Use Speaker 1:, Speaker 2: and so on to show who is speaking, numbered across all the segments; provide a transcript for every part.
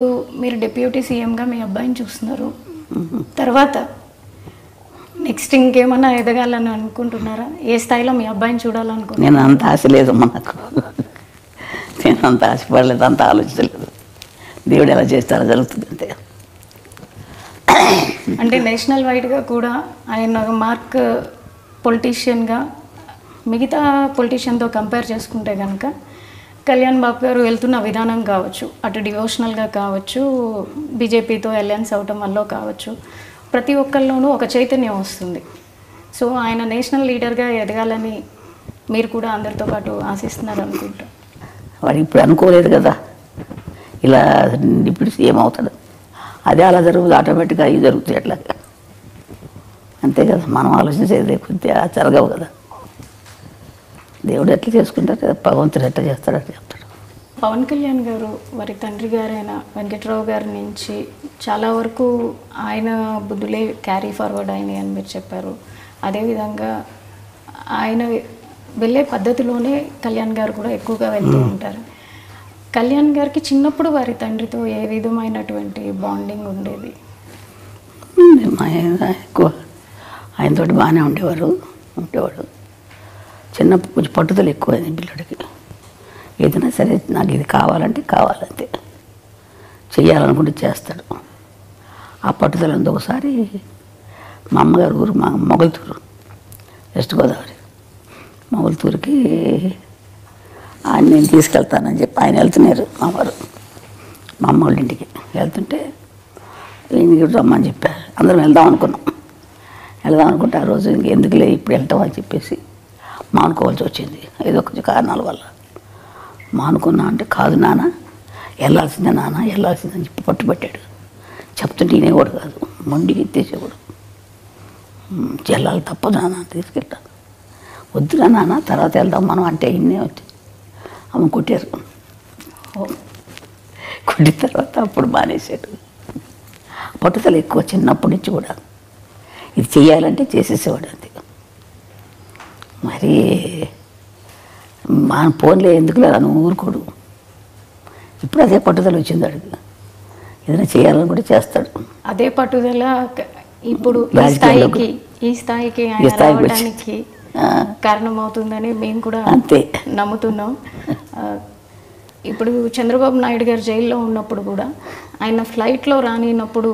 Speaker 1: మీరు డిప్యూటీ సీఎంగా మీ అబ్బాయిని చూస్తున్నారు. తర్వాత నెక్స్ట్ ఇంకేమన్నా ఎదగాలని అనుకుంటున్నారా? ఏ స్థాయిలో మీ అబ్బాయిని చూడాలనుకుంటున్నారు?
Speaker 2: నేను అంత ఆశ లేదు మనకు. నేను అంత ఆశపడలేదు, అంత ఆలోచించలేదు. దేవుడు ఎలా చేస్తారో జరుగుతుంది అంతే.
Speaker 1: అంటే నేషనల్ వైడ్గా కూడా ఆయన మార్క్ పొలిటీషియన్గా మిగతా పొలిటీషియన్తో కంపేర్ చేసుకుంటే కనుక కళ్యాణ్ బాబు గారు వెళ్తున్న విధానం కావచ్చు, అటు డివోషనల్గా కావచ్చు, బీజేపీతో అలయన్స్ అవటం వల్ల కావచ్చు, ప్రతి ఒక్కరిలోనూ ఒక చైతన్యం వస్తుంది. సో ఆయన నేషనల్ లీడర్గా ఎదగాలని మీరు కూడా అందరితో పాటు ఆశిస్తున్నారు అనుకుంటా.
Speaker 2: వాడు ఇప్పుడు అనుకోలేదు కదా ఇలా డిప్యూటీ సీఎం అవుతాడు. అదే అలా జరుగుతుంది, ఆటోమేటిక్గా అవి జరుగుతాయి అట్లా. అంతే కదా, మనం ఆలోచించేది కొద్దిగా జరగవు కదా. దేవుడు ఎట్లా చేసుకుంటారు, భగవంతుడు ఎట్లా చేస్తాడు అట్లా చెప్తాడు.
Speaker 1: పవన్ కళ్యాణ్ గారు వారి తండ్రి గారైన వెంకట్రావు గారి నుంచి చాలా వరకు ఆయన బుద్ధులే క్యారీ ఫార్వర్డ్ అయినాయి అని మీరు చెప్పారు. అదేవిధంగా ఆయన వెళ్ళే పద్ధతిలోనే కళ్యాణ్ గారు కూడా ఎక్కువగా వెళ్తూ ఉంటారు. కళ్యాణ్ గారికి చిన్నప్పుడు వారి తండ్రితో ఏ విధమైనటువంటి బాండింగ్ ఉండేది?
Speaker 2: ఎక్కువ ఆయనతో బాగానే ఉండేవాడు. చిన్నప్పుడు కొంచెం పట్టుదల ఎక్కువ అయింది పిల్లడికి. ఏదైనా సరే నాకు ఇది కావాలంటే కావాలంతే, చెయ్యాలనుకుంటే చేస్తాడు. ఆ పట్టుదల ఉంది. ఒకసారి మా అమ్మగారు ఊరు మా మొగల్తూరు, వెస్ట్ గోదావరి మొగల్తూరుకి ఆయన నేను తీసుకెళ్తానని చెప్పి ఆయన వెళ్తున్నారు. మా వారు మా అమ్మ వాళ్ళ ఇంటికి వెళ్తుంటే ఈయనకి రమ్మని చెప్పారు. అందరం వెళ్దాం అనుకుంటే ఆ రోజు ఇంకెందుకులే ఇప్పుడు వెళ్తాం అని చెప్పేసి మానుకోవాల్సి వచ్చింది. ఏదో కొంచెం కారణాల వల్ల మానుకున్నా. అంటే కాదు నాన్న, వెళ్ళాల్సిందని చెప్పి పట్టుబట్టాడు. చెప్తుంటే ఈయనేవాడు కాదు, మొండికి ఎత్తేసేవాడు. వెళ్ళాలి, తప్పదు నాన్న, తీసుకెళ్తాను. వద్దురా నాన్న, తర్వాత వెళ్దాం మనం అంటే ఇన్నే వచ్చి అమ్మ కొట్టారు. కొట్టిన తర్వాత అప్పుడు మానేశాడు. పట్టుదల ఎక్కువ చిన్నప్పటి నుంచి కూడా. ఇది చెయ్యాలంటే చేసేసేవాడు అంతే. మరి మా ఫోన్లో ఎందుకు లేదా నువ్వు ఊరుకోడు. ఇప్పుడు అదే పట్టుదల వచ్చింది అడిగి. ఏదైనా చేయాలని కూడా చేస్తాడు.
Speaker 1: అదే పట్టుదల ఇప్పుడు ఈ స్థాయికి రావడానికి కారణమవుతుందని మేము కూడా
Speaker 2: అంతే
Speaker 1: నమ్ముతున్నాం. ఇప్పుడు చంద్రబాబు నాయుడు గారు జైల్లో ఉన్నప్పుడు కూడా ఆయన ఫ్లైట్లో రానినప్పుడు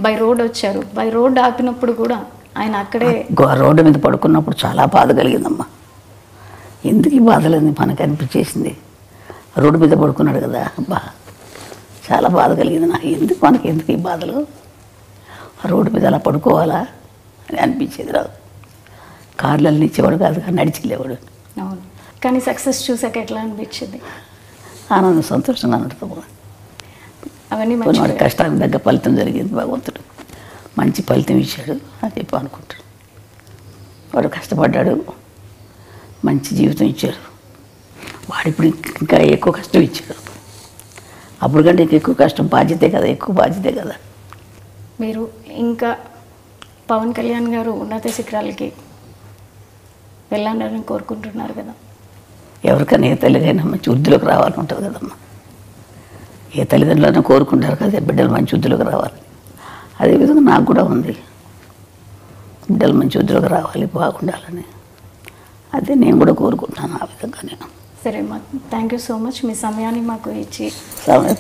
Speaker 1: బై రోడ్ వచ్చారు. బై రోడ్ ఆపినప్పుడు కూడా ఆయన అక్కడే
Speaker 2: రోడ్డు మీద పడుకున్నప్పుడు చాలా బాధ కలిగిందమ్మా. ఎందుకు ఈ బాధలేదు మనకు అనిపించేసింది. రోడ్డు మీద పడుకున్నాడు కదా, అబ్బా చాలా బాధ కలిగింది నాకు. ఎందుకు ఈ బాధలు, రోడ్డు మీద అలా పడుకోవాలా అని అనిపించేది. రాదు కార్లలో ఇచ్చేవాడు కాదు, నడిచి వెళ్ళేవాడు.
Speaker 1: అవును, కానీ సక్సెస్ చూసాక ఎట్లా అనిపించింది?
Speaker 2: ఆనందం, సంతోషంగా ఉంటుంది.
Speaker 1: అవన్నీ
Speaker 2: వాడి కష్టానికి తగ్గ ఫలితం జరిగింది. భగవంతుడు మంచి ఫలితం ఇచ్చాడు అని చెప్పి అనుకుంటాడు. వాడు కష్టపడ్డాడు, మంచి జీవితం ఇచ్చాడు. వాడు ఇప్పుడు ఇంకా ఎక్కువ కష్టం ఇచ్చాడు. అప్పుడు కంటే ఎక్కువ కష్టం, ఎక్కువ బాధ్యతే కదా.
Speaker 1: మీరు ఇంకా పవన్ కళ్యాణ్ గారు ఉన్నత శిఖరాలకి వెళ్ళాలని కోరుకుంటున్నారు కదా.
Speaker 2: ఎవరికైనా ఏ తల్లిదైనా మంచి వృద్ధిలోకి రావాలని ఉంటుంది కదమ్మా. ఏ తల్లిదండ్రులైనా కోరుకుంటారు కదా బిడ్డలు మంచి వృద్ధిలోకి రావాలి. అదేవిధంగా నాకు కూడా ఉంది, బిడ్డలు మంచి వృద్ధిలోకి రావాలి, బాగుండాలని. అదే నేను కూడా కోరుకుంటున్నాను. ఆ విధంగా నేను.
Speaker 1: సరే అమ్మా, థ్యాంక్ యూ సో మచ్. మీ సమయాన్ని మాకు ఇచ్చి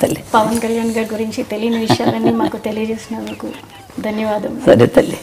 Speaker 2: తల్లి
Speaker 1: పవన్ కళ్యాణ్ గారి గురించి తెలియని విషయాలన్నీ మాకు తెలియజేసినందుకు ధన్యవాదాలు.
Speaker 2: సరే తల్లి.